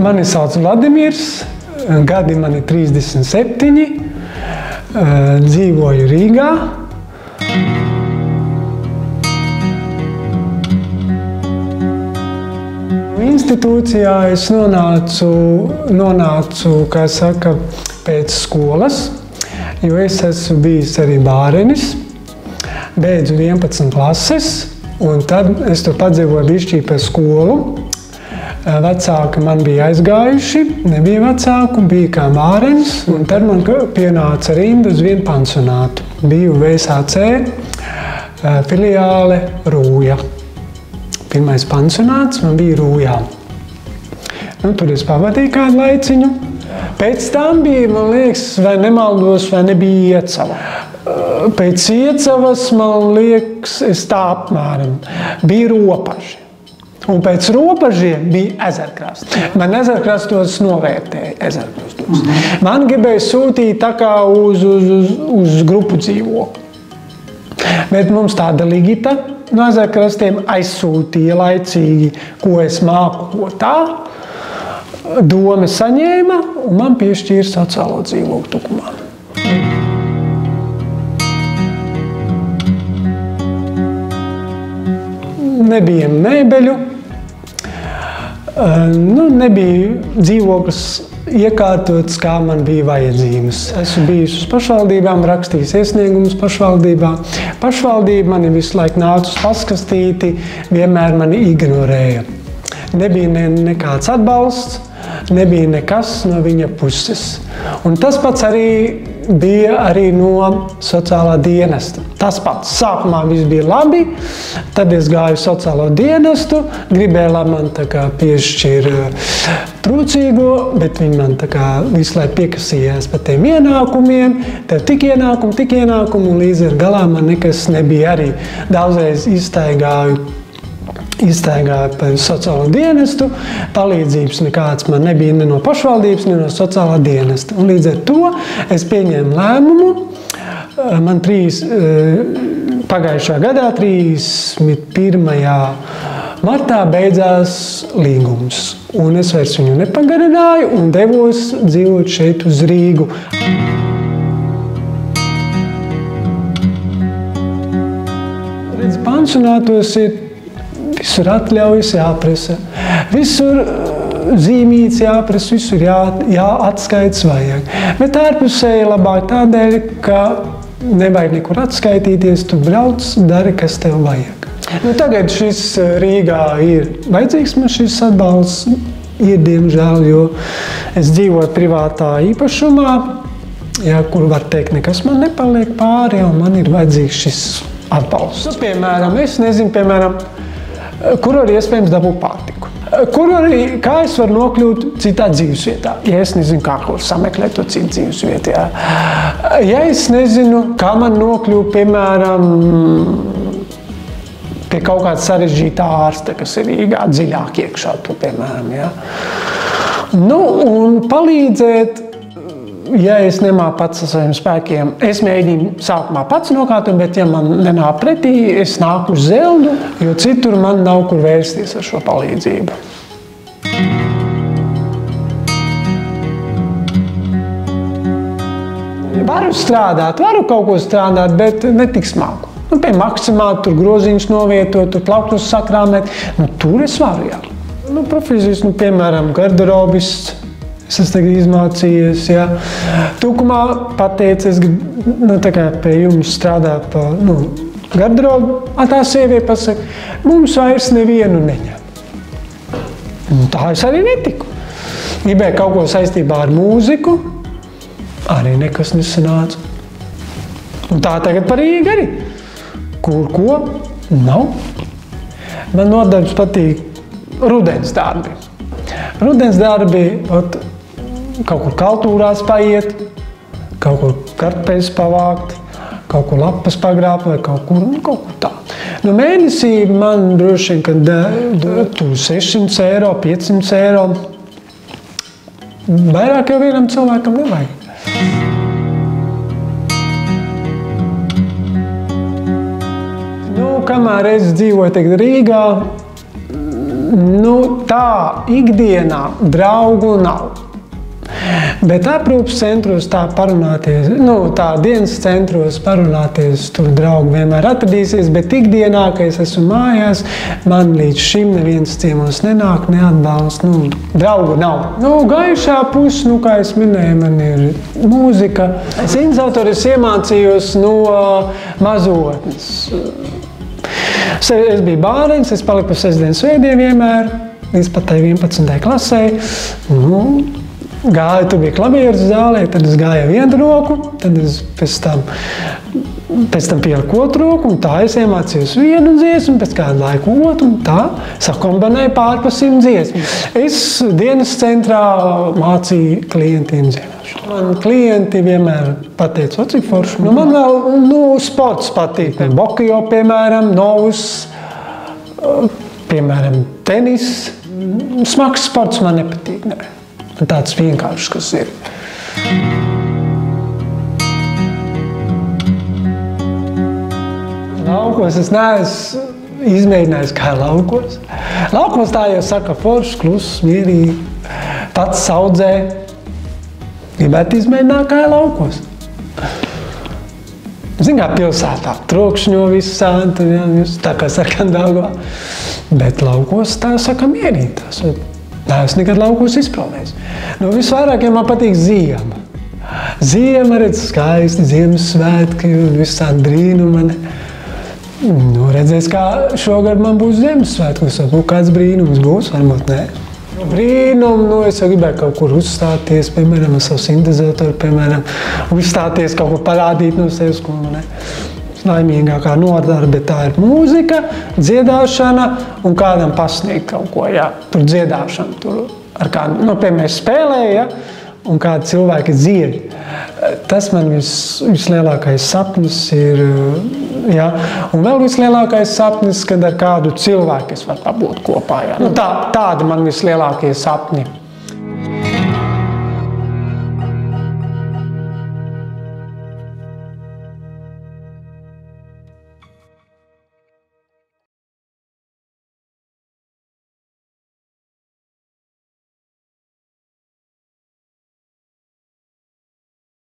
Mani sauc Vladimirs, gadi man ir 37, dzīvoju Rīgā. Institūcijā es nonācu, kā saka, pēc skolas, jo es esmu bijis arī bārenis, beidzu 11 klases, un tad es tur padzīvoju bišķī par skolu. Vecāki man bija aizgājuši, nebija vecāku, bija kā bārenis, un tad man pienāca rinda uz vienu pansionātu. Biju VSAC filiāle Rūja. Pirmais pansionāts man bija Rūjā. Tur es pavadīju kādu laiciņu. Pēc tam bija, man liekas, vai nemaldos, vai nebija Iecava. Pēc Iecavas, man liekas, es tā apmēram, bija Ropaži. Un pēc Ropažiem bija Ezerkrasti. Man Ezerkrastos novērtēja Ezerkrastos. Man gribēja sūtīt tā kā uz grupu dzīvokli. Bet mums tāda Ligita no Ezerkrastiem aizsūtīja laicīgi, ko es māku, ko tā. Doma saņēma un man piešķīra sociālo dzīvokli Tukumā. Nebija mēbeļu, nebija dzīvoklis iekārtots, kā man bija vajadzības. Esmu bijis uz pašvaldībām, rakstījis iesniegumus pašvaldībā. Pašvaldība mani visu laiku nāca uz paskastīti, vienmēr mani ignorēja. Nebija nekāds atbalsts, nebija nekas no viņa puses. Un tas pats arī bija arī no sociālā dienesta. Tas pats. Sākumā viss bija labi, tad es gāju sociālo dienestu, gribēju, lai man tā kā piešķir trūcīgo, bet viņi man tā kā visu laiku piekasījās par tiem ienākumiem, tev tik ienākumu, un līdz ar galā man nekas nebija arī. Daudzreiz izstaigāju par sociālo dienestu, palīdzības nekāds man nebija ne no pašvaldības, ne no sociālā dienesta. Un līdz ar to es pieņēmu lēmumu. Man pagājušā gadā, 31. martā, beidzās līgums. Un es vairs viņu nepagarināju un devos dzīvot šeit uz Rīgu. Redz, pansionātos ir visur atļaujas jāpresa, visur zīmīts jāpresa, visur jāatskaits vajag. Bet ārpusēji labāk tādēļ, ka nevajag nekur atskaitīties, tu brauc, dari, kas tev vajag. Tagad šis Rīgā ir vajadzīgs man šis atbalsts, ir diemžēl, jo es dzīvoju privātā īpašumā, kur var teikt, nekas man nepaliek pāri, un man ir vajadzīgs šis atbalsts. Piemēram, es nezinu, kur arī iespējams dabūt pārtiku. Kā es varu nokļūt citā dzīvesvietā, ja es nezinu, kā sameklēt to citu dzīvesvietu. Ja es nezinu, kā man nokļūt, piemēram, pie kaut kāda sarežģītā ārsta, kas ir Rīgā dziļāk iekšā, piemēram. Un palīdzēt, ja es nemāku pats ar saviem spēkiem, es mēģinu sākumā pats nokārtot, bet ja man nenāk pretī, es nāku uz Zeldu, jo citur man nav kur vērsties ar šo palīdzību. Varu kaut ko strādāt, bet ne tik smagu. Pie maksimāli tur groziņus novietot, tur plauktus sakrāmēt, tur es varu, jā. Profesijas, piemēram, garderobists. Es esmu tagad izmācījies, Tukumā pateicu, es tā kā pie jums strādāju pa garderobu. Tā sieviete pasaka, mums vairs nevienu neņem. Tā es arī netiku. Gribēju kaut ko saistībā ar mūziku, arī nekas nesanāca. Un tā tagad par Rīgu arī. Kur ko? Nav. Man nodarbs patīk rudens darbi. Rudens darbi, kaut kur kultūrās paiet, kaut kur kartupeļus pavākt, kaut kur lapas pagrābt vai kaut kur tā. Mēnesī man droši vien, kad 600 eiro, 500 eiro, vairāk jau vienam cilvēkam nevajag. Kamēr es dzīvoju tagad Rīgā, tā ikdienā draugu nav. Bet aprūpas centros tā parunāties, tā dienas centros parunāties, tur draugi vienmēr atradīsies, bet ikdienā, kad es esmu mājās, man līdz šim neviens ciemos nenāk, neatbalsta, draugu nav. Gaišā puse, kā es minēju, man ir mūzika. Sintetizatoru iemācījos no mazotnes. Es biju bāriņš, es paliku pa sestdienu svētdienu vienmēr, līdz pat 11. klasē. Gāju, tur bija klavieres zālē, tad es gāju vienu roku, tad es pēc tam pieliku otru roku, un tā es iemācījos vienu dziesmu, pēc kādu laiku otru, un tā sakombinēju pār pa 100 dziesmu. Es dienas centrā mācīju klientiem dziedāšanu. Man klienti vienmēr pateica, cik forši. Man vēl sports patīk. Bokijo, piemēram, novus, piemēram, tenis. Smags sports man nepatīk. Ne. Tāds vienkāršs, kas ir. Laukos es neesmu izmēģinājis kā laukos. Laukos tā jau saka foršs, kluss, mierīgi, pats audzē. Gribētu izmēģināt kā laukos. Zin kā pilsētā trokšņo visu sāntu, tā kā Sarkandaugavā. Bet laukos tā saka mierīgi. Es nekad laukos izpraumējis. Visvairāk, man patīk ziema. Ziema, redz, skaisti, Ziemassvētki un visādi brīnumi. Redzēs, kā šogad man būs Ziemassvētkos. Kāds brīnums būs, varbūt nē. Brīnumi, es jau gribēju kaut kur uzstāties, piemēram, ar savu sintetizatoru, piemēram, uzstāties, kaut ko parādīt no sevis, ko man ne. Laimīgākā nodarbe tā ir mūzika, dziedāšana un kādam pasniegt kaut ko, tur dziedāšana, tur ar kādu, piemēram, spēlēja, un kādi cilvēki dzied. Tas man vislielākais sapnis ir, un vēl vislielākais sapnis, kad ar kādu cilvēku es varu pabūt kopā, tādi man vislielākie sapni.